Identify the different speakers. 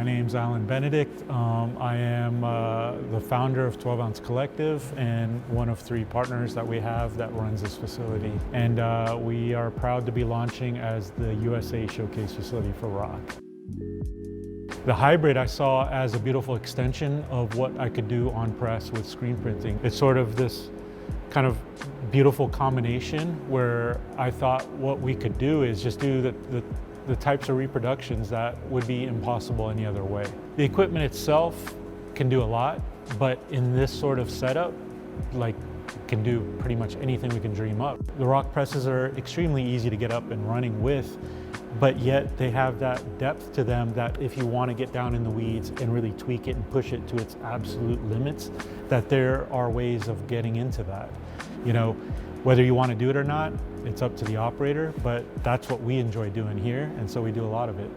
Speaker 1: name's Allen Benedikt. I am the founder of 12-Ounce Collective and one of 3 partners that we have that runs this facility. And we are proud to be launching as the USA showcase facility for ROQ. The hybrid I saw as a beautiful extension of what I could do on press with screen printing. It's sort of this kind of beautiful combination where I thought what we could do is just do the types of reproductions that would be impossible any other way. The equipment itself can do a lot, but in this sort of setup, can do pretty much anything we can dream up. The ROQ presses are extremely easy to get up and running with, but yet they have that depth to them that if you want to get down in the weeds and really tweak it and push it to its absolute limits, that there are ways of getting into that. You know, whether you want to do it or not, it's up to the operator, but that's what we enjoy doing here, and so we do a lot of it.